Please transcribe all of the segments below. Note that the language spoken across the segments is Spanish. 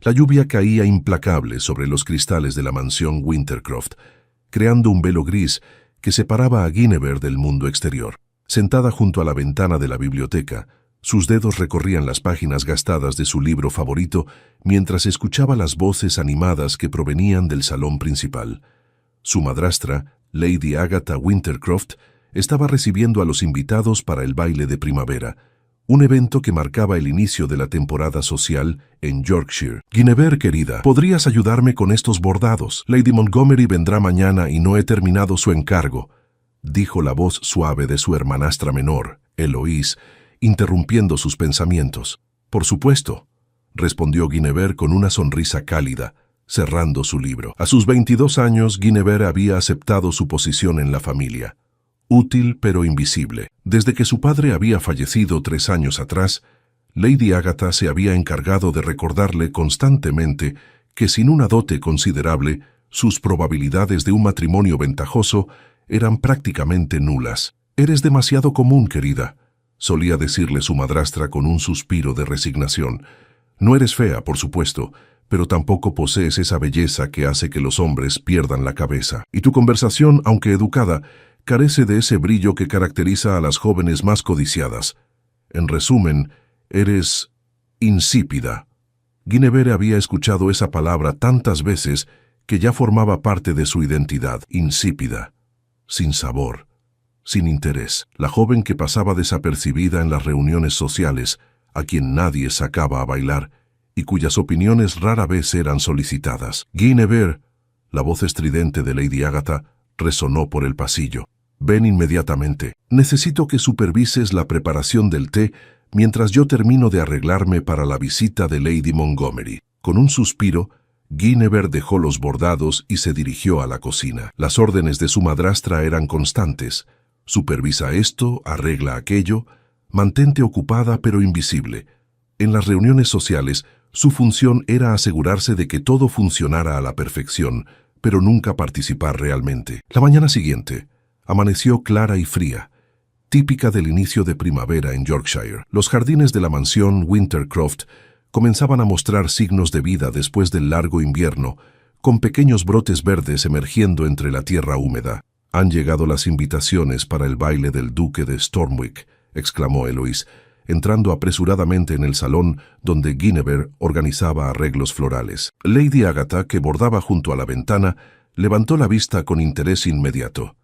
La lluvia caía implacable sobre los cristales de la mansión Wintercroft, creando un velo gris que separaba a Guinevere del mundo exterior. Sentada junto a la ventana de la biblioteca, sus dedos recorrían las páginas gastadas de su libro favorito mientras escuchaba las voces animadas que provenían del salón principal. Su madrastra, Lady Agatha Wintercroft, estaba recibiendo a los invitados para el baile de primavera, un evento que marcaba el inicio de la temporada social en Yorkshire. «Guinevere, querida, ¿podrías ayudarme con estos bordados? Lady Montgomery vendrá mañana y no he terminado su encargo», dijo la voz suave de su hermanastra menor, Eloise, interrumpiendo sus pensamientos. «Por supuesto», respondió Guinevere con una sonrisa cálida, cerrando su libro. A sus 22 años, Guinevere había aceptado su posición en la familia. Útil pero invisible. Desde que su padre había fallecido 3 años atrás, Lady Agatha se había encargado de recordarle constantemente que sin una dote considerable, sus probabilidades de un matrimonio ventajoso eran prácticamente nulas. «Eres demasiado común, querida», solía decirle su madrastra con un suspiro de resignación. «No eres fea, por supuesto, pero tampoco posees esa belleza que hace que los hombres pierdan la cabeza. Y tu conversación, aunque educada, carece de ese brillo que caracteriza a las jóvenes más codiciadas. En resumen, eres insípida». Guinevere había escuchado esa palabra tantas veces que ya formaba parte de su identidad. Insípida, sin sabor, sin interés. La joven que pasaba desapercibida en las reuniones sociales, a quien nadie sacaba a bailar y cuyas opiniones rara vez eran solicitadas. «Guinevere», la voz estridente de Lady Agatha resonó por el pasillo. «Ven inmediatamente. Necesito que supervises la preparación del té mientras yo termino de arreglarme para la visita de Lady Montgomery». Con un suspiro, Guinevere dejó los bordados y se dirigió a la cocina. Las órdenes de su madrastra eran constantes. Supervisa esto, arregla aquello, mantente ocupada pero invisible. En las reuniones sociales, su función era asegurarse de que todo funcionara a la perfección, pero nunca participar realmente. La mañana siguiente amaneció clara y fría, típica del inicio de primavera en Yorkshire. Los jardines de la mansión Wintercroft comenzaban a mostrar signos de vida después del largo invierno, con pequeños brotes verdes emergiendo entre la tierra húmeda. «Han llegado las invitaciones para el baile del duque de Stormwick», exclamó Eloise, entrando apresuradamente en el salón donde Guinevere organizaba arreglos florales. Lady Agatha, que bordaba junto a la ventana, levantó la vista con interés inmediato.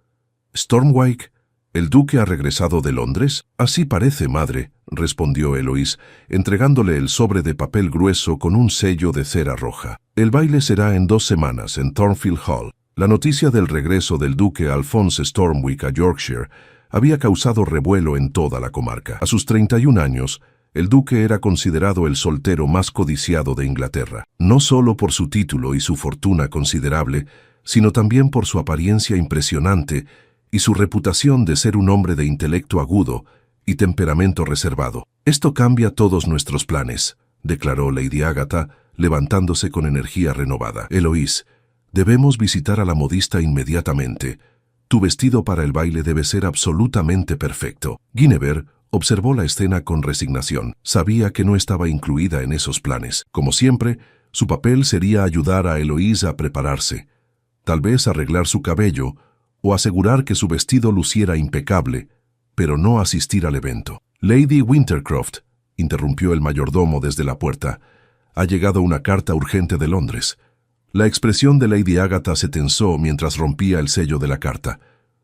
«¿Stormwick? ¿El duque ha regresado de Londres?» «Así parece, madre», respondió Eloise, entregándole el sobre de papel grueso con un sello de cera roja. «El baile será en 2 semanas en Thornfield Hall». La noticia del regreso del duque Alphonse Stormwick a Yorkshire había causado revuelo en toda la comarca. A sus 31 años, el duque era considerado el soltero más codiciado de Inglaterra, no solo por su título y su fortuna considerable, sino también por su apariencia impresionante y su reputación de ser un hombre de intelecto agudo y temperamento reservado. «Esto cambia todos nuestros planes», declaró Lady Agatha, levantándose con energía renovada. «Eloise, debemos visitar a la modista inmediatamente. Tu vestido para el baile debe ser absolutamente perfecto». Guinevere observó la escena con resignación. Sabía que no estaba incluida en esos planes. Como siempre, su papel sería ayudar a Eloise a prepararse, tal vez arreglar su cabello o asegurar que su vestido luciera impecable, pero no asistir al evento. «Lady Wintercroft», interrumpió el mayordomo desde la puerta, «ha llegado una carta urgente de Londres». La expresión de Lady Agatha se tensó mientras rompía el sello de la carta.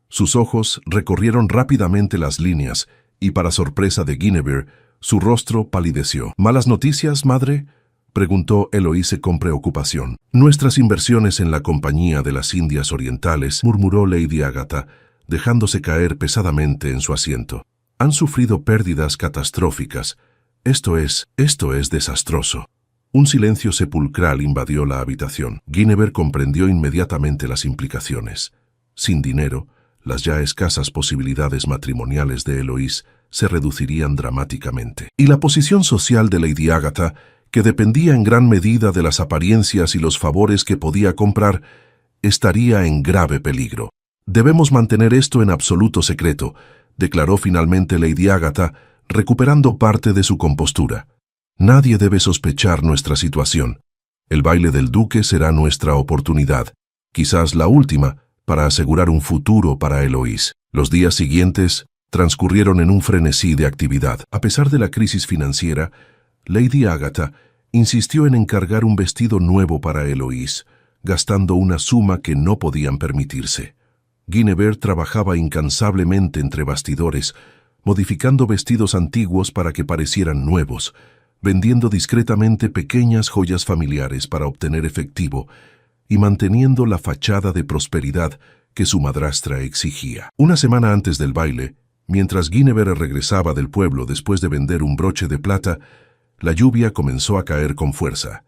Sus ojos recorrieron rápidamente las líneas y, para sorpresa de Guinevere, su rostro palideció. «¿Malas noticias, madre?», preguntó Eloise con preocupación. «Nuestras inversiones en la Compañía de las Indias Orientales», murmuró Lady Agatha, dejándose caer pesadamente en su asiento. «Han sufrido pérdidas catastróficas. Esto es desastroso». Un silencio sepulcral invadió la habitación. Guinevere comprendió inmediatamente las implicaciones. Sin dinero, las ya escasas posibilidades matrimoniales de Eloise se reducirían dramáticamente. Y la posición social de Lady Agatha, que dependía en gran medida de las apariencias y los favores que podía comprar, estaría en grave peligro. «Debemos mantener esto en absoluto secreto», declaró finalmente Lady Agatha, recuperando parte de su compostura. «Nadie debe sospechar nuestra situación». El baile del duque será nuestra oportunidad, quizás la última, para asegurar un futuro para Eloís. Los días siguientes transcurrieron en un frenesí de actividad. A pesar de la crisis financiera, Lady Agatha insistió en encargar un vestido nuevo para Eloís, gastando una suma que no podían permitirse. Guinevere trabajaba incansablemente entre bastidores, modificando vestidos antiguos para que parecieran nuevos, vendiendo discretamente pequeñas joyas familiares para obtener efectivo y manteniendo la fachada de prosperidad que su madrastra exigía. Una semana antes del baile, mientras Guinevere regresaba del pueblo después de vender un broche de plata, la lluvia comenzó a caer con fuerza.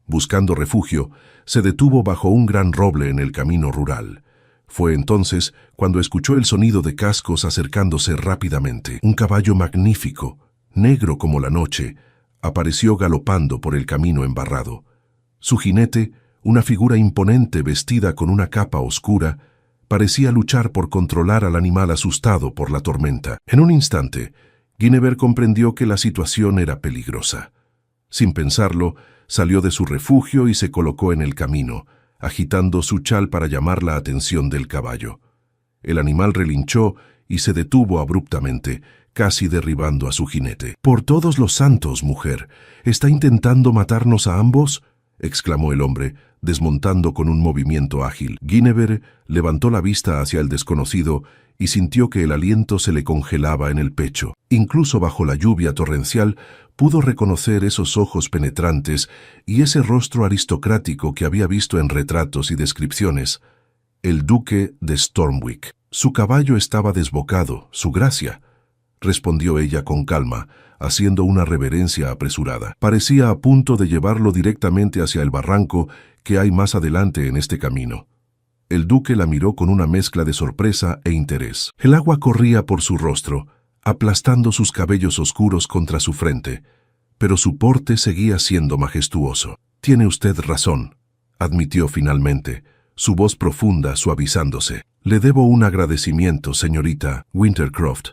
Buscando refugio, se detuvo bajo un gran roble en el camino rural. Fue entonces cuando escuchó el sonido de cascos acercándose rápidamente. Un caballo magnífico, negro como la noche, apareció galopando por el camino embarrado. Su jinete, una figura imponente vestida con una capa oscura, parecía luchar por controlar al animal asustado por la tormenta. En un instante, Guinevere comprendió que la situación era peligrosa. Sin pensarlo, salió de su refugio y se colocó en el camino, agitando su chal para llamar la atención del caballo. El animal relinchó y se detuvo abruptamente, casi derribando a su jinete. «¡Por todos los santos, mujer! ¿Está intentando matarnos a ambos?», exclamó el hombre, desmontando con un movimiento ágil. Guinevere levantó la vista hacia el desconocido y sintió que el aliento se le congelaba en el pecho. Incluso bajo la lluvia torrencial, pudo reconocer esos ojos penetrantes y ese rostro aristocrático que había visto en retratos y descripciones. El duque de Stormwick. «Su caballo estaba desbocado, su gracia», respondió ella con calma, haciendo una reverencia apresurada. Parecía a punto de llevarlo directamente hacia el barranco que hay más adelante en este camino. El duque la miró con una mezcla de sorpresa e interés. El agua corría por su rostro, aplastando sus cabellos oscuros contra su frente, pero su porte seguía siendo majestuoso. «Tiene usted razón», admitió finalmente, su voz profunda suavizándose. «Le debo un agradecimiento, señorita Wintercroft».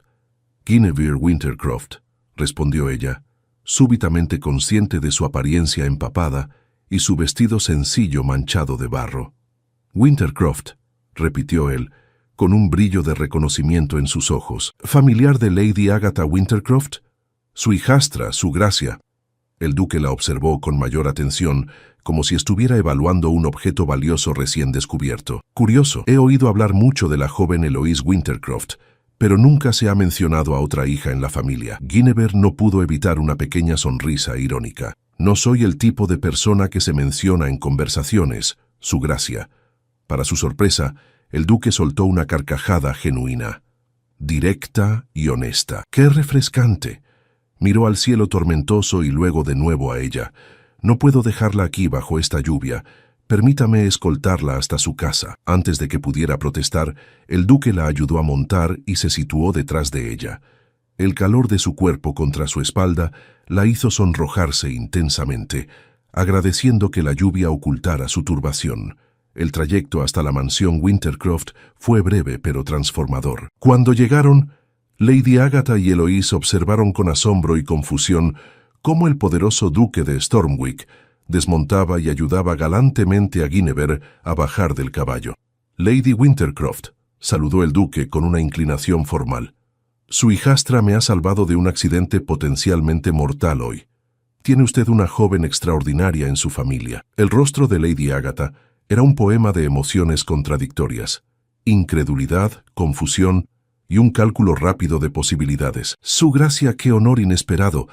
«Guinevere Wintercroft», respondió ella, súbitamente consciente de su apariencia empapada y su vestido sencillo manchado de barro. «Wintercroft», repitió él, con un brillo de reconocimiento en sus ojos. «¿Familiar de Lady Agatha Wintercroft?» «Su hijastra, su gracia». El duque la observó con mayor atención, como si estuviera evaluando un objeto valioso recién descubierto. «Curioso, he oído hablar mucho de la joven Eloís Wintercroft, pero nunca se ha mencionado a otra hija en la familia». Guinevere no pudo evitar una pequeña sonrisa irónica. «No soy el tipo de persona que se menciona en conversaciones, su gracia». Para su sorpresa, el duque soltó una carcajada genuina, directa y honesta. «¡Qué refrescante!». Miró al cielo tormentoso y luego de nuevo a ella. «No puedo dejarla aquí bajo esta lluvia. Permítame escoltarla hasta su casa». Antes de que pudiera protestar, el duque la ayudó a montar y se situó detrás de ella. El calor de su cuerpo contra su espalda la hizo sonrojarse intensamente, agradeciendo que la lluvia ocultara su turbación. El trayecto hasta la mansión Wintercroft fue breve pero transformador. Cuando llegaron, Lady Agatha y Eloís observaron con asombro y confusión cómo el poderoso duque de Stormwick desmontaba y ayudaba galantemente a Guinevere a bajar del caballo. «Lady Wintercroft», saludó el duque con una inclinación formal. «Su hijastra me ha salvado de un accidente potencialmente mortal hoy. Tiene usted una joven extraordinaria en su familia». El rostro de Lady Agatha era un poema de emociones contradictorias: incredulidad, confusión y un cálculo rápido de posibilidades. «Su gracia, qué honor inesperado.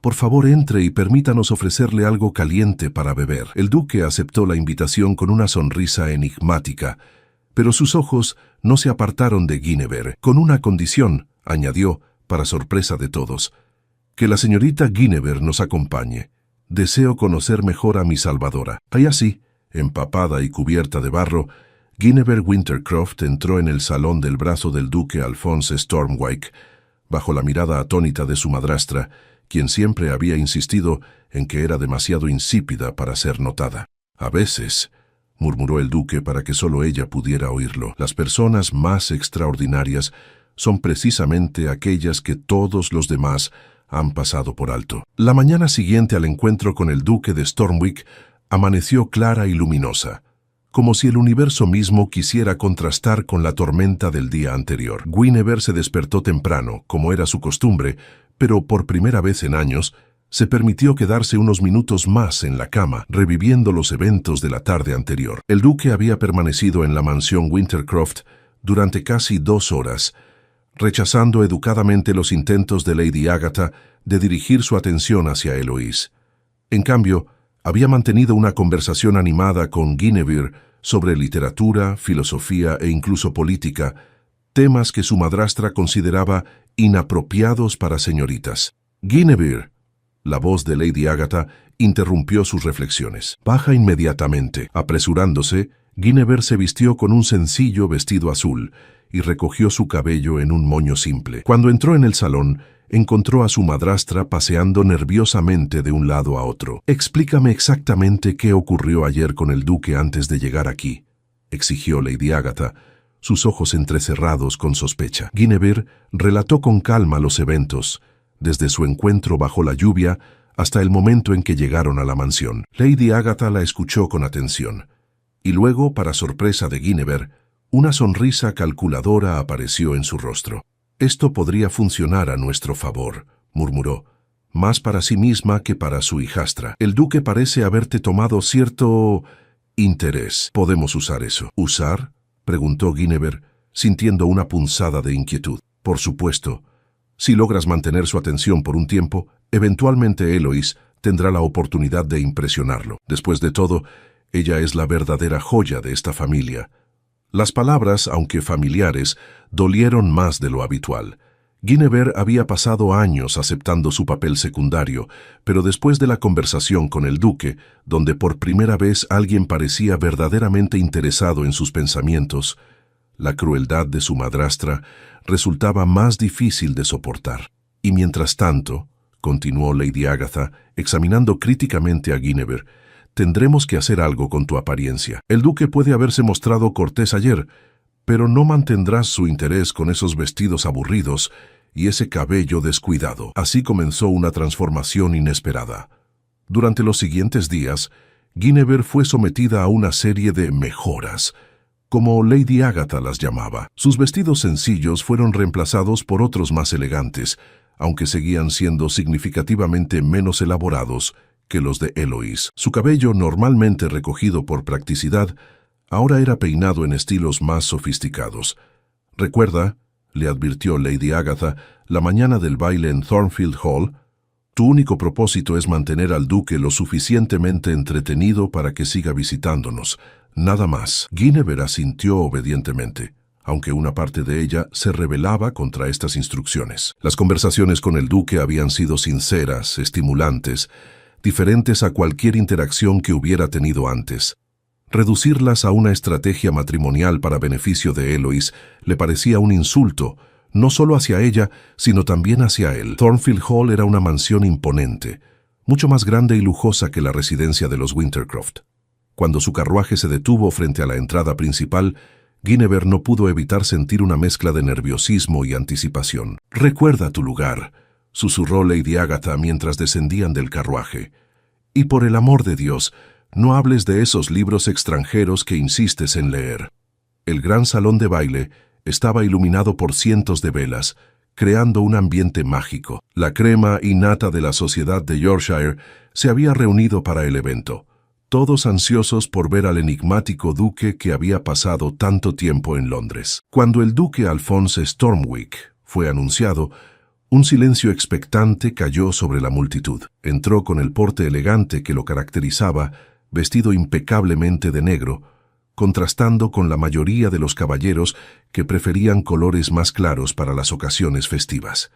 Por favor, entre y permítanos ofrecerle algo caliente para beber». El duque aceptó la invitación con una sonrisa enigmática, pero sus ojos no se apartaron de Guinevere. «Con una condición», añadió, para sorpresa de todos: «que la señorita Guinevere nos acompañe. Deseo conocer mejor a mi salvadora». Y así, empapada y cubierta de barro, Guinevere Wintercroft entró en el salón del brazo del duque Alphonse Stormwick, bajo la mirada atónita de su madrastra, quien siempre había insistido en que era demasiado insípida para ser notada. «A veces», murmuró el duque para que solo ella pudiera oírlo, «las personas más extraordinarias son precisamente aquellas que todos los demás han pasado por alto». La mañana siguiente al encuentro con el duque de Stormwick, amaneció clara y luminosa, como si el universo mismo quisiera contrastar con la tormenta del día anterior. Guinevere se despertó temprano, como era su costumbre, pero por primera vez en años, se permitió quedarse unos minutos más en la cama, reviviendo los eventos de la tarde anterior. El duque había permanecido en la mansión Wintercroft durante casi 2 horas, rechazando educadamente los intentos de Lady Agatha de dirigir su atención hacia Eloise. En cambio, había mantenido una conversación animada con Guinevere sobre literatura, filosofía e incluso política, temas que su madrastra consideraba inapropiados para señoritas. «Guinevere», la voz de Lady Agatha interrumpió sus reflexiones. «Baja inmediatamente». Apresurándose, Guinevere se vistió con un sencillo vestido azul y recogió su cabello en un moño simple. Cuando entró en el salón, encontró a su madrastra paseando nerviosamente de un lado a otro. «Explícame exactamente qué ocurrió ayer con el duque antes de llegar aquí», exigió Lady Agatha, sus ojos entrecerrados con sospecha. Guinevere relató con calma los eventos, desde su encuentro bajo la lluvia hasta el momento en que llegaron a la mansión. Lady Agatha la escuchó con atención, y luego, para sorpresa de Guinevere, una sonrisa calculadora apareció en su rostro. «Esto podría funcionar a nuestro favor», murmuró, más para sí misma que para su hijastra. «El duque parece haberte tomado cierto interés. ¿Podemos usar eso?» «¿Usar?», preguntó Guinevere, sintiendo una punzada de inquietud. «Por supuesto. Si logras mantener su atención por un tiempo, eventualmente Eloise tendrá la oportunidad de impresionarlo. Después de todo, ella es la verdadera joya de esta familia». Las palabras, aunque familiares, dolieron más de lo habitual. Guinevere había pasado años aceptando su papel secundario, pero después de la conversación con el duque, donde por primera vez alguien parecía verdaderamente interesado en sus pensamientos, la crueldad de su madrastra resultaba más difícil de soportar. «Y mientras tanto», continuó Lady Agatha, examinando críticamente a Guinevere, «tendremos que hacer algo con tu apariencia. El duque puede haberse mostrado cortés ayer, pero no mantendrás su interés con esos vestidos aburridos y ese cabello descuidado». Así comenzó una transformación inesperada. Durante los siguientes días, Guinevere fue sometida a una serie de mejoras, como Lady Agatha las llamaba. Sus vestidos sencillos fueron reemplazados por otros más elegantes, aunque seguían siendo significativamente menos elaborados que los de Eloise. Su cabello, normalmente recogido por practicidad, ahora era peinado en estilos más sofisticados. «Recuerda», le advirtió Lady Agatha, la mañana del baile en Thornfield Hall, «tu único propósito es mantener al duque lo suficientemente entretenido para que siga visitándonos. Nada más». Guinevere asintió obedientemente, aunque una parte de ella se rebelaba contra estas instrucciones. Las conversaciones con el duque habían sido sinceras, estimulantes, diferentes a cualquier interacción que hubiera tenido antes. Reducirlas a una estrategia matrimonial para beneficio de Eloise le parecía un insulto, no solo hacia ella, sino también hacia él. Thornfield Hall era una mansión imponente, mucho más grande y lujosa que la residencia de los Wintercroft. Cuando su carruaje se detuvo frente a la entrada principal, Guinevere no pudo evitar sentir una mezcla de nerviosismo y anticipación. «Recuerda tu lugar», susurró Lady Agatha mientras descendían del carruaje. «Y por el amor de Dios, no hables de esos libros extranjeros que insistes en leer». El gran salón de baile estaba iluminado por cientos de velas, creando un ambiente mágico. La crema y nata de la sociedad de Yorkshire se había reunido para el evento, todos ansiosos por ver al enigmático duque que había pasado tanto tiempo en Londres. Cuando el duque Alphonse Stormwick fue anunciado, un silencio expectante cayó sobre la multitud. Entró con el porte elegante que lo caracterizaba, vestido impecablemente de negro, contrastando con la mayoría de los caballeros que preferían colores más claros para las ocasiones festivas.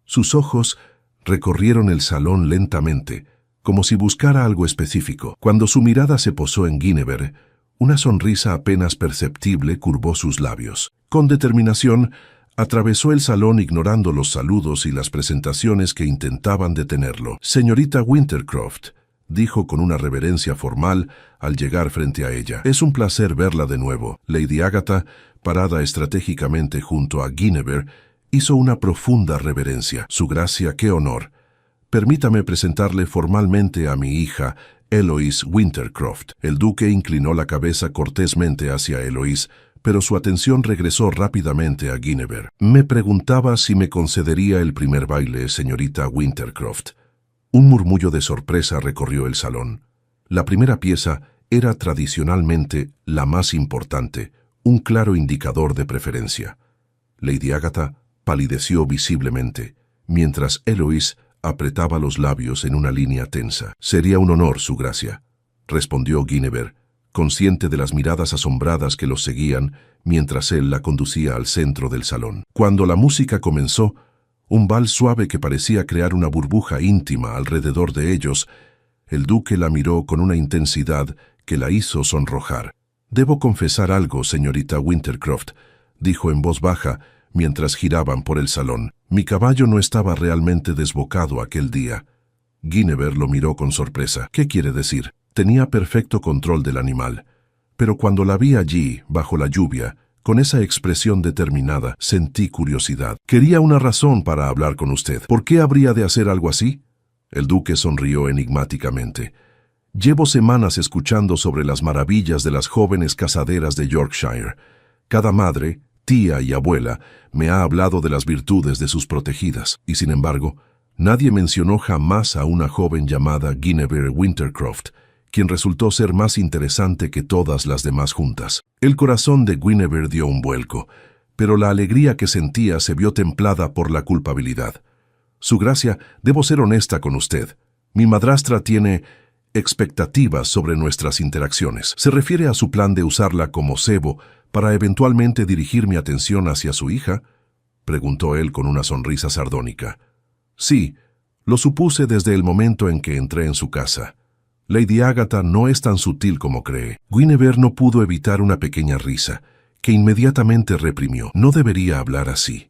Sus ojos recorrieron el salón lentamente, como si buscara algo específico. Cuando su mirada se posó en Guinevere, una sonrisa apenas perceptible curvó sus labios. Con determinación, atravesó el salón ignorando los saludos y las presentaciones que intentaban detenerlo. «Señorita Wintercroft», dijo con una reverencia formal al llegar frente a ella. «Es un placer verla de nuevo». Lady Agatha, parada estratégicamente junto a Guinevere, hizo una profunda reverencia. «Su gracia, qué honor. Permítame presentarle formalmente a mi hija, Eloise Wintercroft. El duque inclinó la cabeza cortésmente hacia Eloise, pero su atención regresó rápidamente a Guinevere. Me preguntaba si me concedería el primer baile, señorita Wintercroft. Un murmullo de sorpresa recorrió el salón. La primera pieza era tradicionalmente la más importante, un claro indicador de preferencia. Lady Agatha palideció visiblemente, mientras Eloise apretaba los labios en una línea tensa. «Sería un honor, su gracia», respondió Guinevere, consciente de las miradas asombradas que los seguían mientras él la conducía al centro del salón. Cuando la música comenzó, un vals suave que parecía crear una burbuja íntima alrededor de ellos, el duque la miró con una intensidad que la hizo sonrojar. «Debo confesar algo, señorita Wintercroft», dijo en voz baja mientras giraban por el salón. «Mi caballo no estaba realmente desbocado aquel día». Guinevere lo miró con sorpresa. «¿Qué quiere decir?» Tenía perfecto control del animal, pero cuando la vi allí, bajo la lluvia, con esa expresión determinada, sentí curiosidad. «Quería una razón para hablar con usted. ¿Por qué habría de hacer algo así?» El duque sonrió enigmáticamente. «Llevo semanas escuchando sobre las maravillas de las jóvenes casaderas de Yorkshire. Cada madre, tía y abuela me ha hablado de las virtudes de sus protegidas, y sin embargo, nadie mencionó jamás a una joven llamada Guinevere Wintercroft, quien resultó ser más interesante que todas las demás juntas». El corazón de Guinevere dio un vuelco, pero la alegría que sentía se vio templada por la culpabilidad. «Su gracia, debo ser honesta con usted. Mi madrastra tiene expectativas sobre nuestras interacciones. ¿Se refiere a su plan de usarla como cebo para eventualmente dirigir mi atención hacia su hija?», preguntó él con una sonrisa sardónica. «Sí, lo supuse desde el momento en que entré en su casa. Lady Agatha no es tan sutil como cree». Guinevere no pudo evitar una pequeña risa, que inmediatamente reprimió. «No debería hablar así».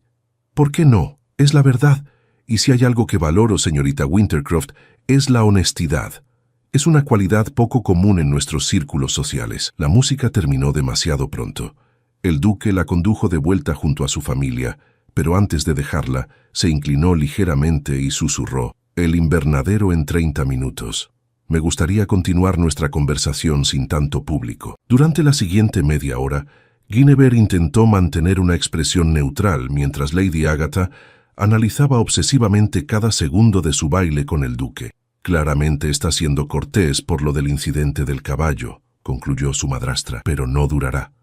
«¿Por qué no? Es la verdad. Y si hay algo que valoro, señorita Wintercroft, es la honestidad. Es una cualidad poco común en nuestros círculos sociales». La música terminó demasiado pronto. El duque la condujo de vuelta junto a su familia, pero antes de dejarla, se inclinó ligeramente y susurró: «El invernadero en 30 minutos. Me gustaría continuar nuestra conversación sin tanto público». Durante la siguiente media hora, Guinevere intentó mantener una expresión neutral mientras Lady Agatha analizaba obsesivamente cada segundo de su baile con el duque. «Claramente está siendo cortés por lo del incidente del caballo», concluyó su madrastra, «pero no durará.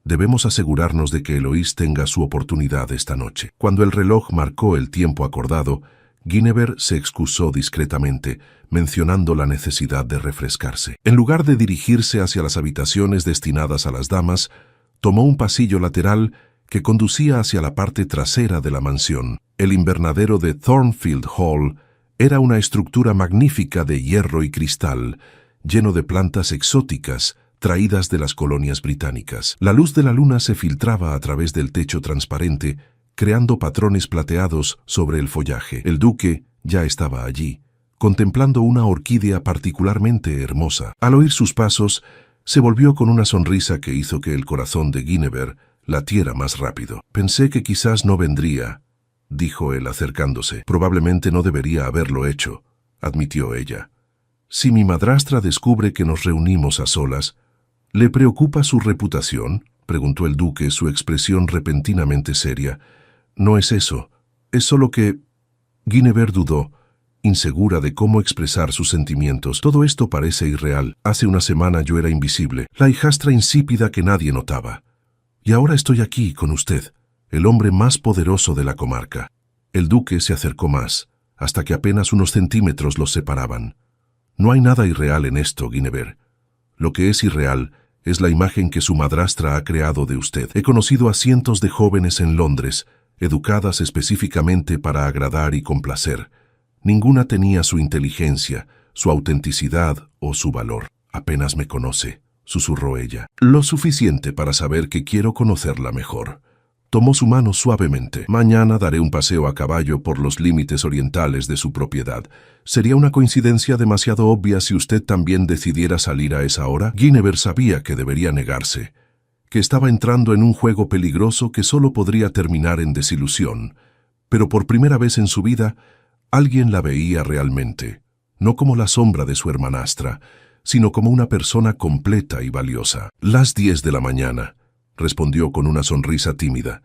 Debemos asegurarnos de que Eloise tenga su oportunidad esta noche». Cuando el reloj marcó el tiempo acordado, Guinevere se excusó discretamente, mencionando la necesidad de refrescarse. En lugar de dirigirse hacia las habitaciones destinadas a las damas, tomó un pasillo lateral que conducía hacia la parte trasera de la mansión. El invernadero de Thornfield Hall era una estructura magnífica de hierro y cristal, lleno de plantas exóticas traídas de las colonias británicas. La luz de la luna se filtraba a través del techo transparente, creando patrones plateados sobre el follaje. El duque ya estaba allí, contemplando una orquídea particularmente hermosa. Al oír sus pasos, se volvió con una sonrisa que hizo que el corazón de Guinevere latiera más rápido. «Pensé que quizás no vendría», dijo él acercándose. «Probablemente no debería haberlo hecho», admitió ella. «Si mi madrastra descubre que nos reunimos a solas, ¿le preocupa su reputación?», preguntó el duque, su expresión repentinamente seria. «No es eso. Es solo que…». Guinevere dudó, insegura de cómo expresar sus sentimientos. «Todo esto parece irreal. Hace una semana yo era invisible, la hijastra insípida que nadie notaba. Y ahora estoy aquí con usted, el hombre más poderoso de la comarca». El duque se acercó más, hasta que apenas unos centímetros los separaban. «No hay nada irreal en esto, Guinevere. Lo que es irreal es la imagen que su madrastra ha creado de usted. He conocido a cientos de jóvenes en Londres, educadas específicamente para agradar y complacer. Ninguna tenía su inteligencia, su autenticidad o su valor. Apenas me conoce», susurró ella. «Lo suficiente para saber que quiero conocerla mejor». Tomó su mano suavemente. «Mañana daré un paseo a caballo por los límites orientales de su propiedad. ¿Sería una coincidencia demasiado obvia si usted también decidiera salir a esa hora?». Guinevere sabía que debería negarse, que estaba entrando en un juego peligroso que solo podría terminar en desilusión, pero por primera vez en su vida, alguien la veía realmente, no como la sombra de su hermanastra, sino como una persona completa y valiosa. Las 10 de la mañana, respondió con una sonrisa tímida.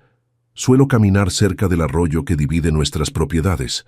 Suelo caminar cerca del arroyo que divide nuestras propiedades.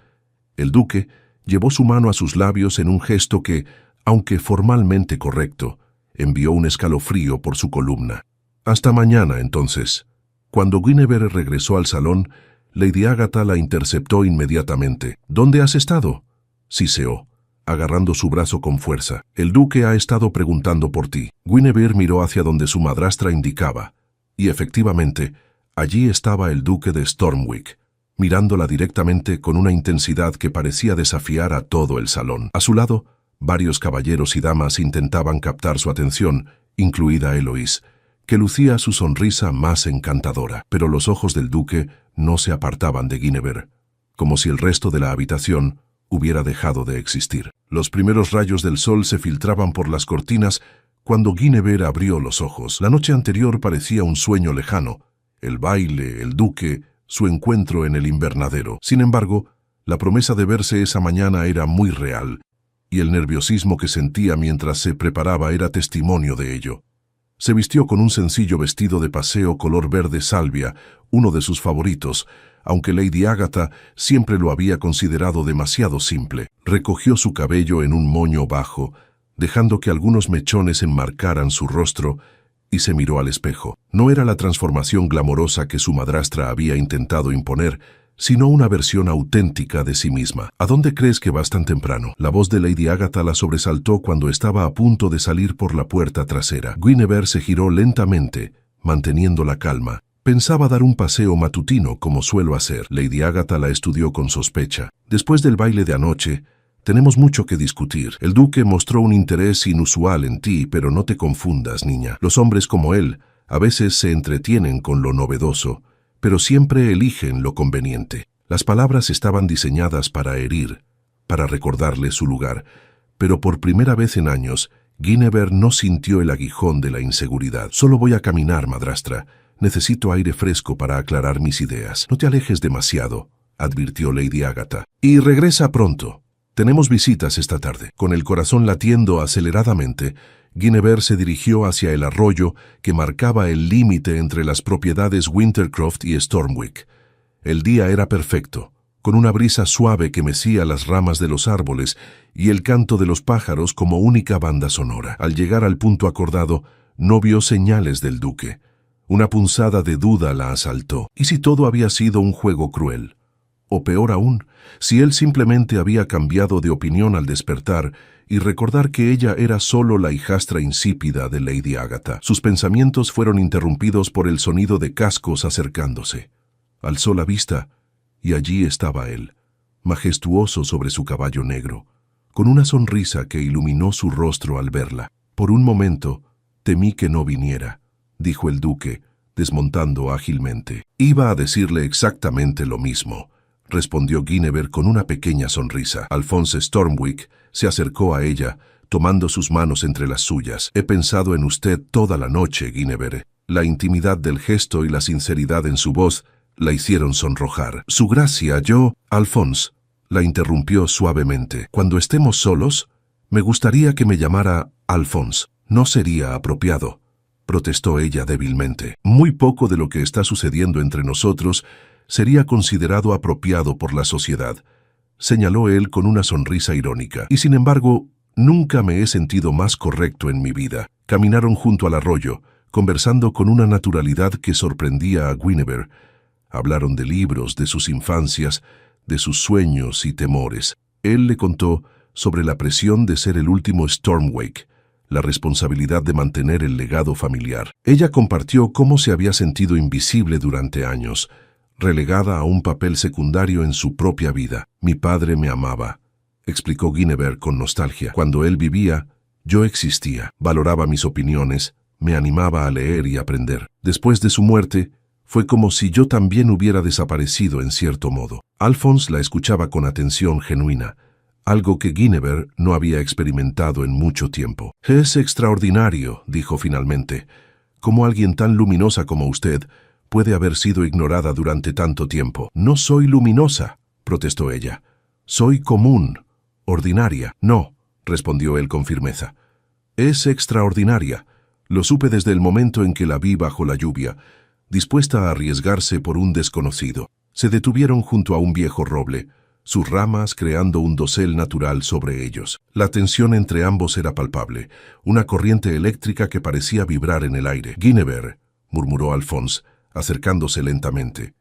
El duque llevó su mano a sus labios en un gesto que, aunque formalmente correcto, envió un escalofrío por su columna. Hasta mañana, entonces. Cuando Guinevere regresó al salón, Lady Agatha la interceptó inmediatamente. ¿Dónde has estado?, siseó, agarrando su brazo con fuerza. El duque ha estado preguntando por ti. Guinevere miró hacia donde su madrastra indicaba, y efectivamente, allí estaba el duque de Stormwick, mirándola directamente con una intensidad que parecía desafiar a todo el salón. A su lado, varios caballeros y damas intentaban captar su atención, incluida Eloise, que lucía su sonrisa más encantadora. Pero los ojos del duque no se apartaban de Guinevere, como si el resto de la habitación hubiera dejado de existir. Los primeros rayos del sol se filtraban por las cortinas cuando Guinevere abrió los ojos. La noche anterior parecía un sueño lejano, el baile, el duque, su encuentro en el invernadero. Sin embargo, la promesa de verse esa mañana era muy real, y el nerviosismo que sentía mientras se preparaba era testimonio de ello. Se vistió con un sencillo vestido de paseo color verde salvia, uno de sus favoritos, aunque Lady Agatha siempre lo había considerado demasiado simple. Recogió su cabello en un moño bajo, dejando que algunos mechones enmarcaran su rostro, y se miró al espejo. No era la transformación glamorosa que su madrastra había intentado imponer, sino una versión auténtica de sí misma. ¿A dónde crees que vas tan temprano? La voz de Lady Agatha la sobresaltó cuando estaba a punto de salir por la puerta trasera. Guinevere se giró lentamente, manteniendo la calma. Pensaba dar un paseo matutino, como suelo hacer. Lady Agatha la estudió con sospecha. Después del baile de anoche, tenemos mucho que discutir. El duque mostró un interés inusual en ti, pero no te confundas, niña. Los hombres como él a veces se entretienen con lo novedoso, pero siempre eligen lo conveniente. Las palabras estaban diseñadas para herir, para recordarle su lugar, pero por primera vez en años, Guinevere no sintió el aguijón de la inseguridad. Solo voy a caminar, madrastra. Necesito aire fresco para aclarar mis ideas. No te alejes demasiado, advirtió Lady Agatha. Y regresa pronto. Tenemos visitas esta tarde. Con el corazón latiendo aceleradamente, Guinevere se dirigió hacia el arroyo que marcaba el límite entre las propiedades Wintercroft y Stormwick. El día era perfecto, con una brisa suave que mecía las ramas de los árboles y el canto de los pájaros como única banda sonora. Al llegar al punto acordado, no vio señales del duque. Una punzada de duda la asaltó. ¿Y si todo había sido un juego cruel? O peor aún, si él simplemente había cambiado de opinión al despertar y recordar que ella era solo la hijastra insípida de Lady Agatha. Sus pensamientos fueron interrumpidos por el sonido de cascos acercándose. Alzó la vista y allí estaba él, majestuoso sobre su caballo negro, con una sonrisa que iluminó su rostro al verla. Por un momento, temí que no viniera, dijo el duque, desmontando ágilmente. Iba a decirle exactamente lo mismo, respondió Guinevere con una pequeña sonrisa. Alphonse Stormwick se acercó a ella, tomando sus manos entre las suyas. He pensado en usted toda la noche, Guinevere. La intimidad del gesto y la sinceridad en su voz la hicieron sonrojar. Su gracia, Alphonse, la interrumpió suavemente. Cuando estemos solos, me gustaría que me llamara Alphonse. No sería apropiado, protestó ella débilmente. Muy poco de lo que está sucediendo entre nosotros sería considerado apropiado por la sociedad, señaló él con una sonrisa irónica. Y sin embargo, nunca me he sentido más correcto en mi vida. Caminaron junto al arroyo, conversando con una naturalidad que sorprendía a Guinevere. Hablaron de libros, de sus infancias, de sus sueños y temores. Él le contó sobre la presión de ser el último Stormwick, la responsabilidad de mantener el legado familiar. Ella compartió cómo se había sentido invisible durante años, relegada a un papel secundario en su propia vida. Mi padre me amaba, explicó Guinevere con nostalgia. Cuando él vivía, yo existía, valoraba mis opiniones, me animaba a leer y aprender. Después de su muerte, fue como si yo también hubiera desaparecido en cierto modo. Alphonse la escuchaba con atención genuina, algo que Guinevere no había experimentado en mucho tiempo. Es extraordinario, dijo finalmente, cómo alguien tan luminosa como usted puede haber sido ignorada durante tanto tiempo. No soy luminosa, protestó ella. Soy común, ordinaria. No, respondió él con firmeza. Es extraordinaria. Lo supe desde el momento en que la vi bajo la lluvia, dispuesta a arriesgarse por un desconocido. Se detuvieron junto a un viejo roble, sus ramas creando un dosel natural sobre ellos. La tensión entre ambos era palpable, una corriente eléctrica que parecía vibrar en el aire. «Guinevere», murmuró Alphonse, acercándose lentamente.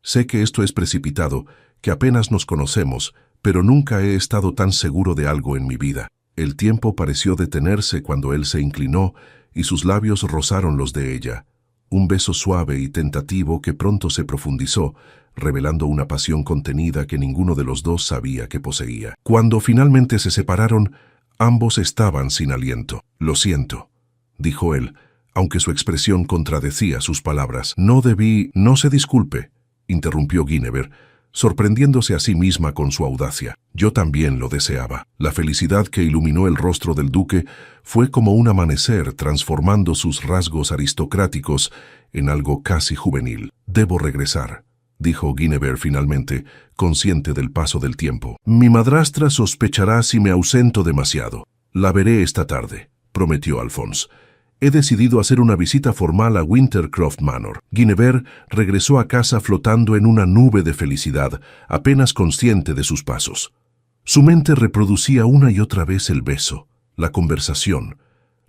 «Sé que esto es precipitado, que apenas nos conocemos, pero nunca he estado tan seguro de algo en mi vida». El tiempo pareció detenerse cuando él se inclinó y sus labios rozaron los de ella. Un beso suave y tentativo que pronto se profundizó, revelando una pasión contenida que ninguno de los dos sabía que poseía. Cuando finalmente se separaron, ambos estaban sin aliento. «Lo siento», dijo él, aunque su expresión contradecía sus palabras. «No debí...». «No se disculpe», interrumpió Guinevere, sorprendiéndose a sí misma con su audacia. «Yo también lo deseaba». La felicidad que iluminó el rostro del duque fue como un amanecer transformando sus rasgos aristocráticos en algo casi juvenil. «Debo regresar», dijo Guinevere finalmente, consciente del paso del tiempo. «Mi madrastra sospechará si me ausento demasiado». «La veré esta tarde», prometió Alphonse. «He decidido hacer una visita formal a Wintercroft Manor». Guinevere regresó a casa flotando en una nube de felicidad, apenas consciente de sus pasos. Su mente reproducía una y otra vez el beso, la conversación,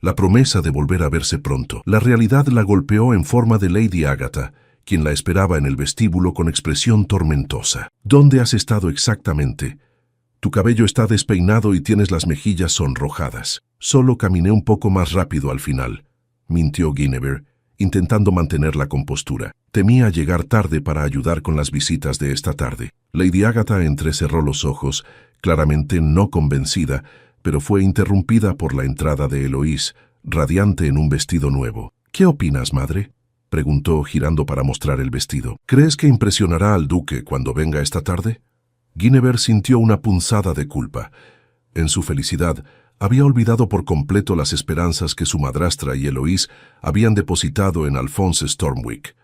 la promesa de volver a verse pronto. La realidad la golpeó en forma de Lady Agatha, quien la esperaba en el vestíbulo con expresión tormentosa. «¿Dónde has estado exactamente? Tu cabello está despeinado y tienes las mejillas sonrojadas». «Solo caminé un poco más rápido al final», mintió Guinevere, intentando mantener la compostura. «Temía llegar tarde para ayudar con las visitas de esta tarde». Lady Agatha entrecerró los ojos, claramente no convencida, pero fue interrumpida por la entrada de Eloís, radiante en un vestido nuevo. «¿Qué opinas, madre?», preguntó girando para mostrar el vestido. «¿Crees que impresionará al duque cuando venga esta tarde?». Guinevere sintió una punzada de culpa. En su felicidad, había olvidado por completo las esperanzas que su madrastra y Eloís habían depositado en Alphonse Stormwick.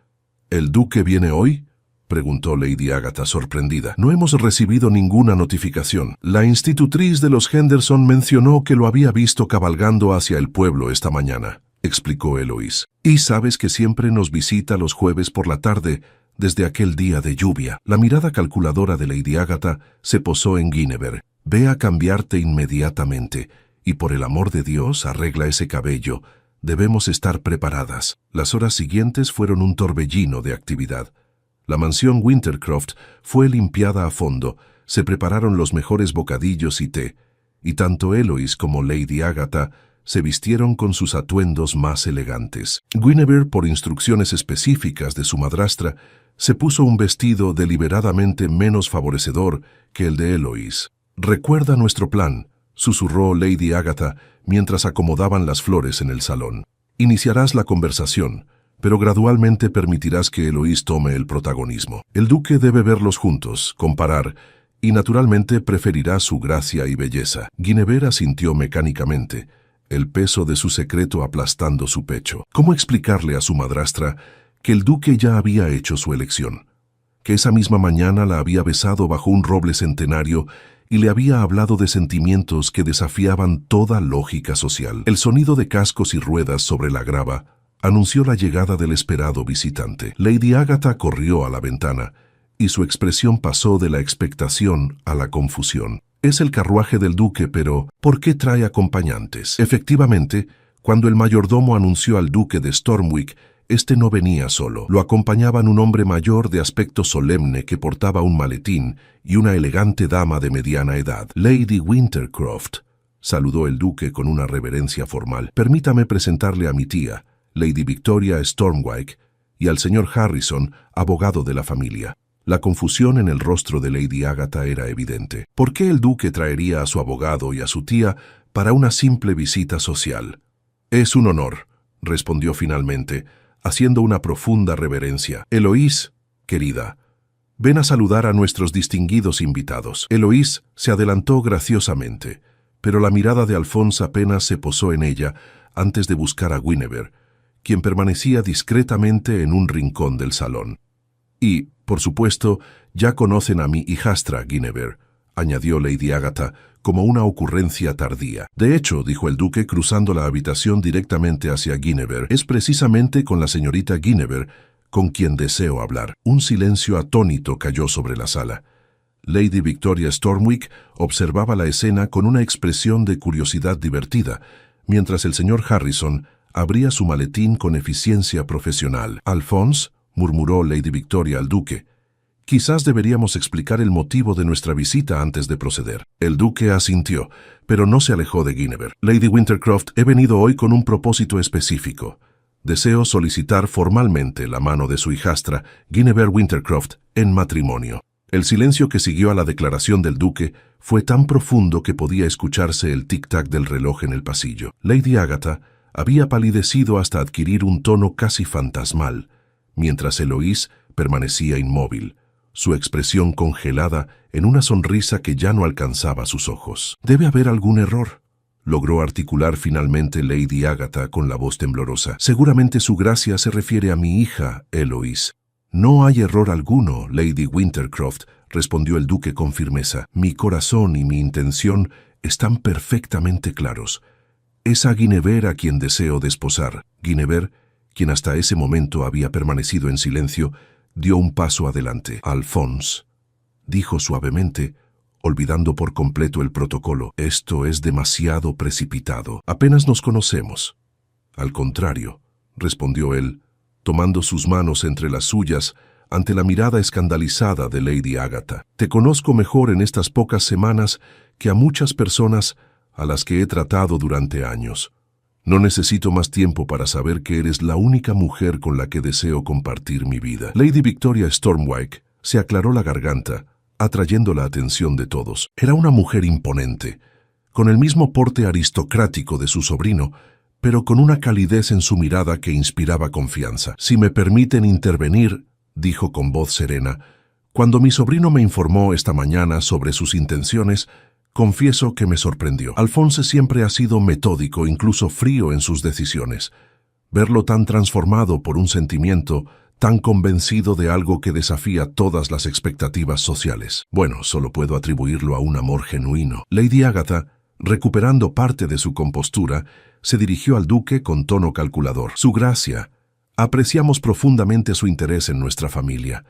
«¿El duque viene hoy?», preguntó Lady Agatha sorprendida. «No hemos recibido ninguna notificación. La institutriz de los Henderson mencionó que lo había visto cabalgando hacia el pueblo esta mañana», explicó Eloís. «Y sabes que siempre nos visita los jueves por la tarde, desde aquel día de lluvia». La mirada calculadora de Lady Agatha se posó en Guinevere. «Ve a cambiarte inmediatamente, y por el amor de Dios arregla ese cabello. Debemos estar preparadas». Las horas siguientes fueron un torbellino de actividad. La mansión Wintercroft fue limpiada a fondo, se prepararon los mejores bocadillos y té, y tanto Eloís como Lady Agatha se vistieron con sus atuendos más elegantes. Guinevere, por instrucciones específicas de su madrastra, se puso un vestido deliberadamente menos favorecedor que el de Eloís. «Recuerda nuestro plan», susurró Lady Agatha mientras acomodaban las flores en el salón. «Iniciarás la conversación, pero gradualmente permitirás que Eloís tome el protagonismo. El duque debe verlos juntos, comparar, y naturalmente preferirá su gracia y belleza». Guinevere asintió mecánicamente, el peso de su secreto aplastando su pecho. ¿Cómo explicarle a su madrastra que el duque ya había hecho su elección? Que esa misma mañana la había besado bajo un roble centenario y le había hablado de sentimientos que desafiaban toda lógica social. El sonido de cascos y ruedas sobre la grava anunció la llegada del esperado visitante. Lady Agatha corrió a la ventana, y su expresión pasó de la expectación a la confusión. «Es el carruaje del duque, pero ¿por qué trae acompañantes?». Efectivamente, cuando el mayordomo anunció al duque de Stormwick, este no venía solo. Lo acompañaban un hombre mayor de aspecto solemne que portaba un maletín y una elegante dama de mediana edad. «Lady Wintercroft», saludó el duque con una reverencia formal. «Permítame presentarle a mi tía, Lady Victoria Stormwick, y al señor Harrison, abogado de la familia». La confusión en el rostro de Lady Agatha era evidente. ¿Por qué el duque traería a su abogado y a su tía para una simple visita social? «Es un honor», respondió finalmente, haciendo una profunda reverencia. «Eloís, querida, ven a saludar a nuestros distinguidos invitados». Eloís se adelantó graciosamente, pero la mirada de Alphonse apenas se posó en ella antes de buscar a Guinevere, quien permanecía discretamente en un rincón del salón. «Y, por supuesto, ya conocen a mi hijastra, Guinevere», añadió Lady Agatha, como una ocurrencia tardía. De hecho, dijo el duque cruzando la habitación directamente hacia Guinevere, es precisamente con la señorita Guinevere con quien deseo hablar. Un silencio atónito cayó sobre la sala. Lady Victoria Stormwick observaba la escena con una expresión de curiosidad divertida, mientras el señor Harrison abría su maletín con eficiencia profesional. «Alphonse», murmuró Lady Victoria al duque, «quizás deberíamos explicar el motivo de nuestra visita antes de proceder». El duque asintió, pero no se alejó de Guinevere. «Lady Wintercroft, he venido hoy con un propósito específico. Deseo solicitar formalmente la mano de su hijastra, Guinevere Wintercroft, en matrimonio». El silencio que siguió a la declaración del duque fue tan profundo que podía escucharse el tic-tac del reloj en el pasillo. Lady Agatha había palidecido hasta adquirir un tono casi fantasmal, mientras Eloís permanecía inmóvil, su expresión congelada en una sonrisa que ya no alcanzaba sus ojos. «Debe haber algún error», logró articular finalmente Lady Agatha con la voz temblorosa. «Seguramente su gracia se refiere a mi hija, Eloís». «No hay error alguno, Lady Wintercroft», respondió el duque con firmeza. «Mi corazón y mi intención están perfectamente claros. Es a Guinevere a quien deseo desposar». Guinevere, quien hasta ese momento había permanecido en silencio, dio un paso adelante. «Alphonse», dijo suavemente, olvidando por completo el protocolo, «esto es demasiado precipitado. Apenas nos conocemos». «Al contrario», respondió él, tomando sus manos entre las suyas ante la mirada escandalizada de Lady Agatha. «Te conozco mejor en estas pocas semanas que a muchas personas a las que he tratado durante años. No necesito más tiempo para saber que eres la única mujer con la que deseo compartir mi vida». Lady Victoria Stormwick se aclaró la garganta, atrayendo la atención de todos. Era una mujer imponente, con el mismo porte aristocrático de su sobrino, pero con una calidez en su mirada que inspiraba confianza. «Si me permiten intervenir», dijo con voz serena, «cuando mi sobrino me informó esta mañana sobre sus intenciones, confieso que me sorprendió. Alphonse siempre ha sido metódico, incluso frío en sus decisiones. Verlo tan transformado por un sentimiento, tan convencido de algo que desafía todas las expectativas sociales. Bueno, solo puedo atribuirlo a un amor genuino». Lady Agatha, recuperando parte de su compostura, se dirigió al duque con tono calculador. «Su gracia, apreciamos profundamente su interés en nuestra familia.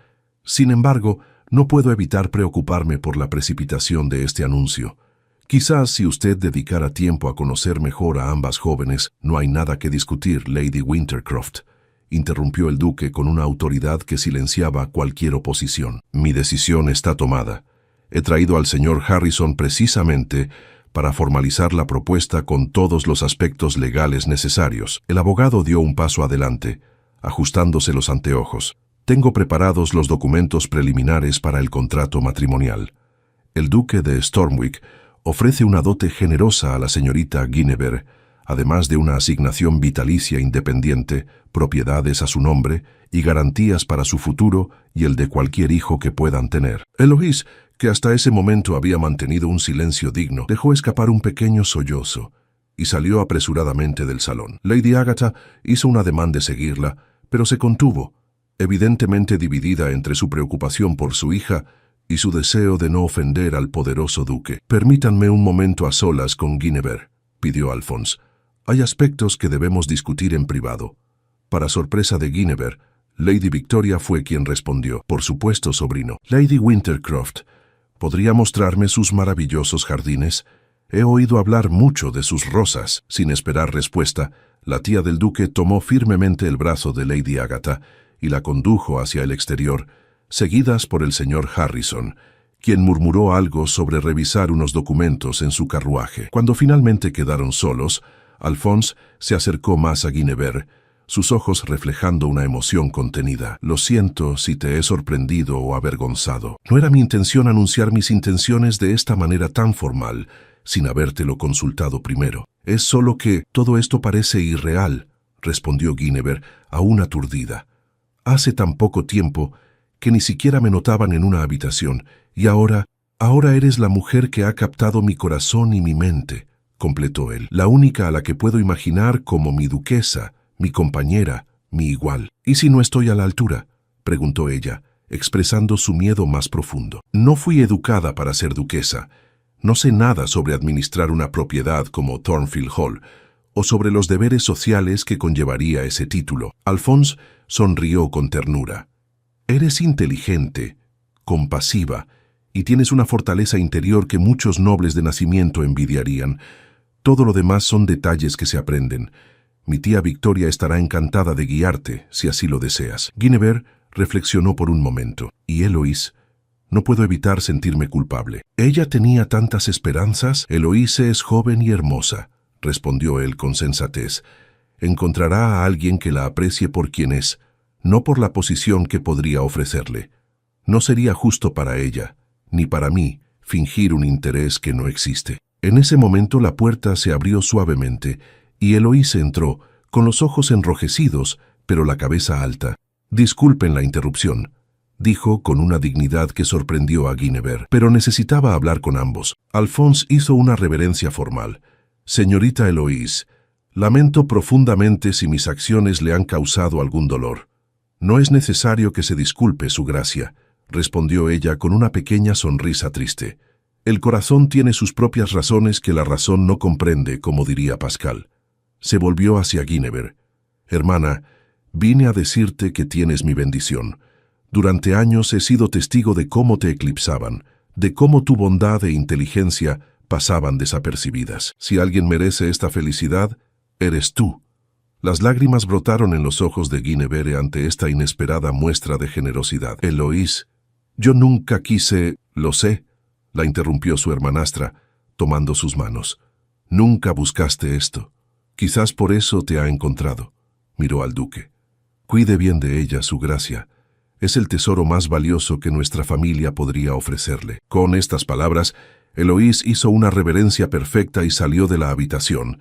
Sin embargo, no puedo evitar preocuparme por la precipitación de este anuncio. Quizás si usted dedicara tiempo a conocer mejor a ambas jóvenes, no hay nada que discutir, Lady Wintercroft», interrumpió el duque con una autoridad que silenciaba cualquier oposición. «Mi decisión está tomada. He traído al señor Harrison precisamente para formalizar la propuesta con todos los aspectos legales necesarios». El abogado dio un paso adelante, ajustándose los anteojos. «Tengo preparados los documentos preliminares para el contrato matrimonial. El duque de Stormwick ofrece una dote generosa a la señorita Guinevere, además de una asignación vitalicia independiente, propiedades a su nombre y garantías para su futuro y el de cualquier hijo que puedan tener». Eloís, que hasta ese momento había mantenido un silencio digno, dejó escapar un pequeño sollozo y salió apresuradamente del salón. Lady Agatha hizo un ademán de seguirla, pero se contuvo, evidentemente dividida entre su preocupación por su hija y su deseo de no ofender al poderoso duque. «Permítanme un momento a solas con Guinevere», pidió Alphonse. «Hay aspectos que debemos discutir en privado». Para sorpresa de Guinevere, Lady Victoria fue quien respondió. «Por supuesto, sobrino. Lady Wintercroft, ¿podría mostrarme sus maravillosos jardines? He oído hablar mucho de sus rosas». Sin esperar respuesta, la tía del duque tomó firmemente el brazo de Lady Agatha y la condujo hacia el exterior, seguidas por el señor Harrison, quien murmuró algo sobre revisar unos documentos en su carruaje. Cuando finalmente quedaron solos, Alphonse se acercó más a Guinevere, sus ojos reflejando una emoción contenida. «Lo siento si te he sorprendido o avergonzado. No era mi intención anunciar mis intenciones de esta manera tan formal, sin habértelo consultado primero. Es solo que todo esto parece irreal», respondió Guinevere, aún aturdida. «Hace tan poco tiempo que ni siquiera me notaban en una habitación, y ahora eres la mujer que ha captado mi corazón y mi mente», completó él. «La única a la que puedo imaginar como mi duquesa, mi compañera, mi igual». «¿Y si no estoy a la altura?», preguntó ella, expresando su miedo más profundo. No fui educada para ser duquesa. No sé nada sobre administrar una propiedad como Thornfield Hall o sobre los deberes sociales que conllevaría ese título. Alphonse sonrió con ternura. Eres inteligente, compasiva, y tienes una fortaleza interior que muchos nobles de nacimiento envidiarían. Todo lo demás son detalles que se aprenden. Mi tía Victoria estará encantada de guiarte, si así lo deseas. Guinevere reflexionó por un momento. ¿Y Eloise? No puedo evitar sentirme culpable. ¿Ella tenía tantas esperanzas? Eloise es joven y hermosa, respondió él con sensatez. Encontrará a alguien que la aprecie por quien es, no por la posición que podría ofrecerle. No sería justo para ella, ni para mí, fingir un interés que no existe. En ese momento la puerta se abrió suavemente y Eloise entró, con los ojos enrojecidos, pero la cabeza alta. Disculpen la interrupción, dijo con una dignidad que sorprendió a Guinevere, pero necesitaba hablar con ambos. Alphonse hizo una reverencia formal. Señorita Eloise, lamento profundamente si mis acciones le han causado algún dolor. No es necesario que se disculpe, Su Gracia, respondió ella con una pequeña sonrisa triste. El corazón tiene sus propias razones que la razón no comprende, como diría Pascal. Se volvió hacia Guinevere. Hermana, vine a decirte que tienes mi bendición. Durante años he sido testigo de cómo te eclipsaban, de cómo tu bondad e inteligencia pasaban desapercibidas. Si alguien merece esta felicidad, eres tú. Las lágrimas brotaron en los ojos de Guinevere ante esta inesperada muestra de generosidad. Eloise, yo nunca quise, lo sé, la interrumpió su hermanastra, tomando sus manos. Nunca buscaste esto. Quizás por eso te ha encontrado. Miró al duque. Cuide bien de ella, Su Gracia. Es el tesoro más valioso que nuestra familia podría ofrecerle. Con estas palabras, Eloise hizo una reverencia perfecta y salió de la habitación,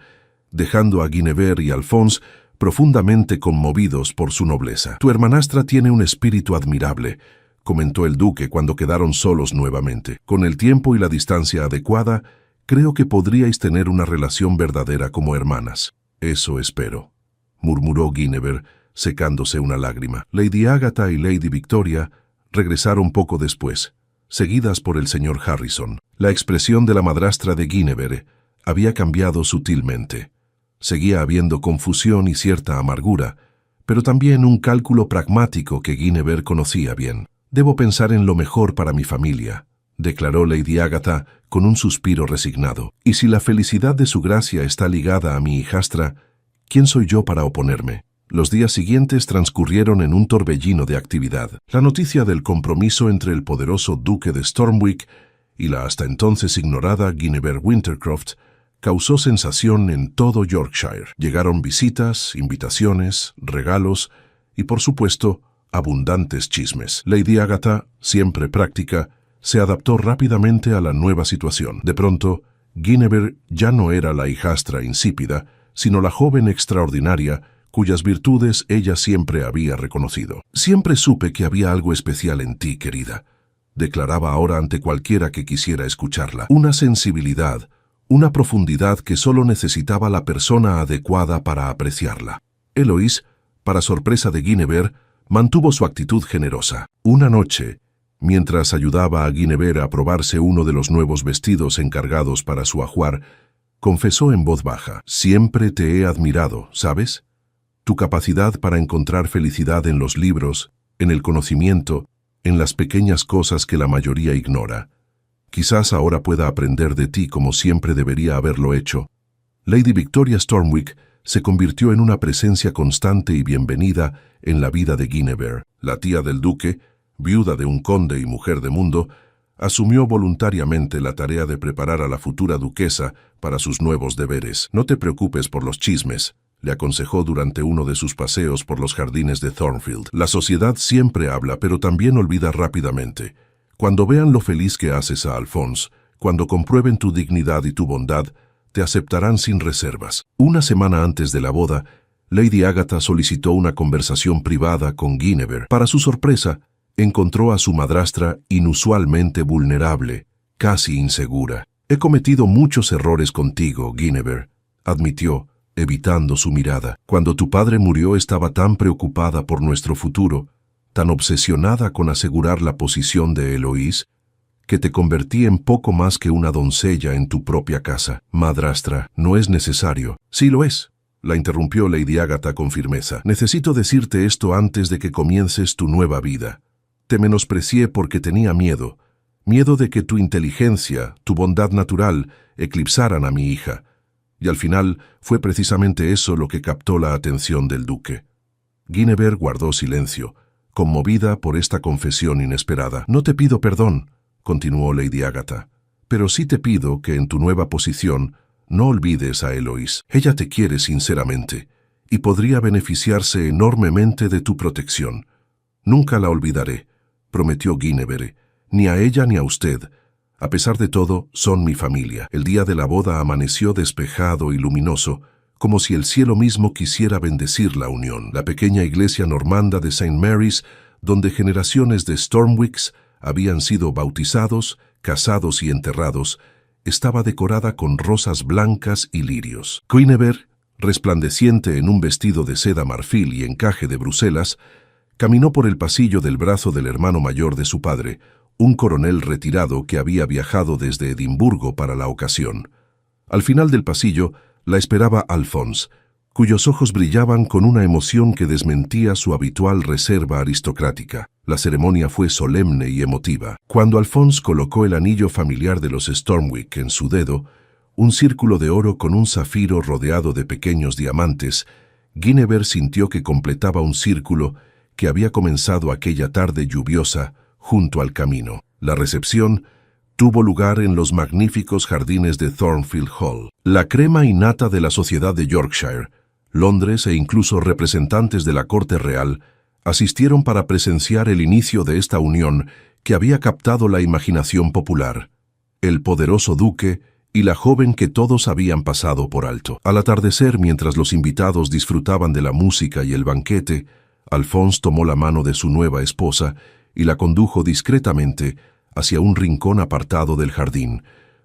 dejando a Guinevere y Alphonse profundamente conmovidos por su nobleza. Tu hermanastra tiene un espíritu admirable, comentó el duque cuando quedaron solos nuevamente. Con el tiempo y la distancia adecuada, creo que podríais tener una relación verdadera como hermanas. Eso espero, murmuró Guinevere, secándose una lágrima. Lady Agatha y Lady Victoria regresaron poco después, seguidas por el señor Harrison. La expresión de la madrastra de Guinevere había cambiado sutilmente. Seguía habiendo confusión y cierta amargura, pero también un cálculo pragmático que Guinevere conocía bien. Debo pensar en lo mejor para mi familia, declaró Lady Agatha con un suspiro resignado. Y si la felicidad de Su Gracia está ligada a mi hijastra, ¿quién soy yo para oponerme? Los días siguientes transcurrieron en un torbellino de actividad. La noticia del compromiso entre el poderoso duque de Stormwick y la hasta entonces ignorada Guinevere Wintercroft causó sensación en todo Yorkshire. Llegaron visitas, invitaciones, regalos y, por supuesto, abundantes chismes. Lady Agatha, siempre práctica, se adaptó rápidamente a la nueva situación. De pronto, Guinevere ya no era la hijastra insípida, sino la joven extraordinaria cuyas virtudes ella siempre había reconocido. Siempre supe que había algo especial en ti, querida, declaraba ahora ante cualquiera que quisiera escucharla. Una sensibilidad, una profundidad que solo necesitaba la persona adecuada para apreciarla. Eloise, para sorpresa de Guinevere, mantuvo su actitud generosa. Una noche, mientras ayudaba a Guinevere a probarse uno de los nuevos vestidos encargados para su ajuar, confesó en voz baja: «Siempre te he admirado, ¿sabes? Tu capacidad para encontrar felicidad en los libros, en el conocimiento, en las pequeñas cosas que la mayoría ignora. Quizás ahora pueda aprender de ti como siempre debería haberlo hecho». Lady Victoria Stormwick se convirtió en una presencia constante y bienvenida en la vida de Guinevere. La tía del duque, viuda de un conde y mujer de mundo, asumió voluntariamente la tarea de preparar a la futura duquesa para sus nuevos deberes. «No te preocupes por los chismes», le aconsejó durante uno de sus paseos por los jardines de Thornfield. «La sociedad siempre habla, pero también olvida rápidamente. Cuando vean lo feliz que haces a Alphonse, cuando comprueben tu dignidad y tu bondad, te aceptarán sin reservas». Una semana antes de la boda, Lady Agatha solicitó una conversación privada con Guinevere. Para su sorpresa, encontró a su madrastra inusualmente vulnerable, casi insegura. «He cometido muchos errores contigo, Guinevere», admitió, evitando su mirada. «Cuando tu padre murió estaba tan preocupada por nuestro futuro tan obsesionada con asegurar la posición de Eloís, que te convertí en poco más que una doncella en tu propia casa. Madrastra, no es necesario. Sí lo es, la interrumpió Lady Agatha con firmeza. Necesito decirte esto antes de que comiences tu nueva vida. Te menosprecié porque tenía miedo de que tu inteligencia, tu bondad natural, eclipsaran a mi hija. Y al final fue precisamente eso lo que captó la atención del duque. Guinevere guardó silencio, conmovida por esta confesión inesperada. No te pido perdón, continuó Lady Agatha, pero sí te pido que en tu nueva posición no olvides a Eloís. Ella te quiere sinceramente y podría beneficiarse enormemente de tu protección. Nunca la olvidaré, prometió Guinevere, ni a ella ni a usted. A pesar de todo, son mi familia. El día de la boda amaneció despejado y luminoso, como si el cielo mismo quisiera bendecir la unión. La pequeña iglesia normanda de St. Mary's, donde generaciones de Stormwicks habían sido bautizados, casados y enterrados, estaba decorada con rosas blancas y lirios. Guinevere, resplandeciente en un vestido de seda marfil y encaje de Bruselas, caminó por el pasillo del brazo del hermano mayor de su padre, un coronel retirado que había viajado desde Edimburgo para la ocasión. Al final del pasillo la esperaba Alphonse, cuyos ojos brillaban con una emoción que desmentía su habitual reserva aristocrática. La ceremonia fue solemne y emotiva. Cuando Alphonse colocó el anillo familiar de los Stormwick en su dedo, un círculo de oro con un zafiro rodeado de pequeños diamantes, Guinevere sintió que completaba un círculo que había comenzado aquella tarde lluviosa junto al camino. La recepción tuvo lugar en los magníficos jardines de Thornfield Hall. La crema innata de la sociedad de Yorkshire, Londres e incluso representantes de la corte real asistieron para presenciar el inicio de esta unión que había captado la imaginación popular. El poderoso duque y la joven que todos habían pasado por alto. Al atardecer, mientras los invitados disfrutaban de la música y el banquete, Alphonse tomó la mano de su nueva esposa y la condujo discretamente hacia un rincón apartado del jardín,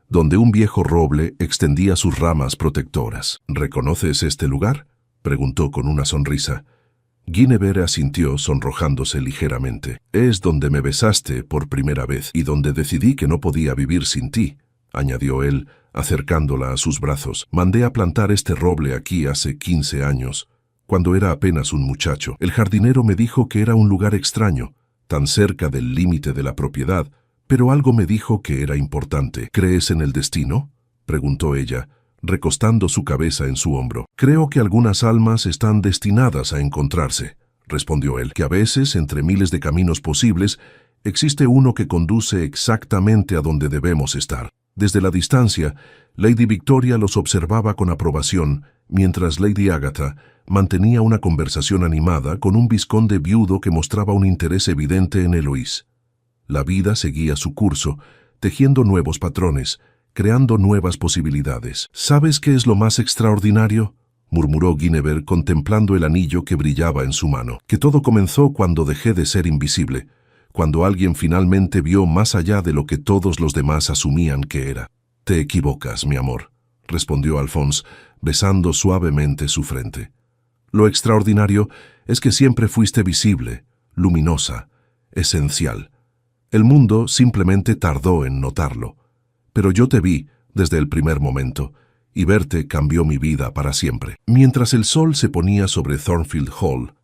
donde un viejo roble extendía sus ramas protectoras. ¿Reconoces este lugar?, preguntó con una sonrisa. Guinevere asintió, sonrojándose ligeramente. Es donde me besaste por primera vez y donde decidí que no podía vivir sin ti, añadió él, acercándola a sus brazos. Mandé a plantar este roble aquí hace 15 años, cuando era apenas un muchacho. El jardinero me dijo que era un lugar extraño, tan cerca del límite de la propiedad, pero algo me dijo que era importante. ¿Crees en el destino?, preguntó ella, recostando su cabeza en su hombro. Creo que algunas almas están destinadas a encontrarse, respondió él, que a veces, entre miles de caminos posibles, existe uno que conduce exactamente a donde debemos estar. Desde la distancia, Lady Victoria los observaba con aprobación, mientras Lady Agatha mantenía una conversación animada con un vizconde viudo que mostraba un interés evidente en Eloís. La vida seguía su curso, tejiendo nuevos patrones, creando nuevas posibilidades. ¿Sabes qué es lo más extraordinario?, murmuró Guinevere contemplando el anillo que brillaba en su mano. Que todo comenzó cuando dejé de ser invisible, cuando alguien finalmente vio más allá de lo que todos los demás asumían que era. Te equivocas, mi amor, respondió Alphonse, besando suavemente su frente. Lo extraordinario es que siempre fuiste visible, luminosa, esencial. El mundo simplemente tardó en notarlo. Pero yo te vi desde el primer momento, y verte cambió mi vida para siempre. Mientras el sol se ponía sobre Thornfield Hall,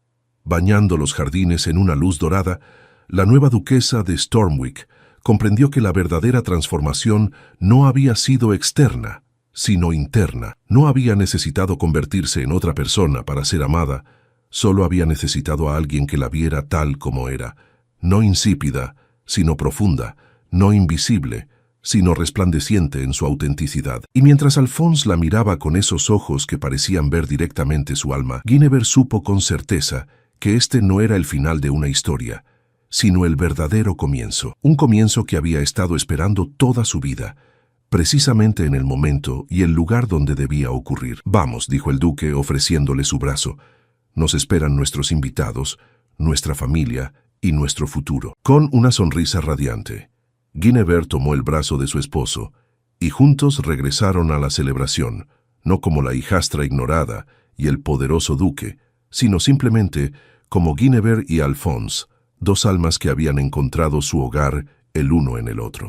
bañando los jardines en una luz dorada, la nueva duquesa de Stormwick comprendió que la verdadera transformación no había sido externa, sino interna. No había necesitado convertirse en otra persona para ser amada, solo había necesitado a alguien que la viera tal como era, no insípida, sino profunda, no invisible, sino resplandeciente en su autenticidad. Y mientras Alphonse la miraba con esos ojos que parecían ver directamente su alma, Guinevere supo con certeza que este no era el final de una historia, sino el verdadero comienzo, un comienzo que había estado esperando toda su vida, precisamente en el momento y el lugar donde debía ocurrir. Vamos, dijo el duque ofreciéndole su brazo. Nos esperan nuestros invitados, nuestra familia y nuestro futuro. Con una sonrisa radiante, Guinevere tomó el brazo de su esposo y juntos regresaron a la celebración, no como la hijastra ignorada y el poderoso duque, sino simplemente como Guinevere y Alphonse, dos almas que habían encontrado su hogar el uno en el otro.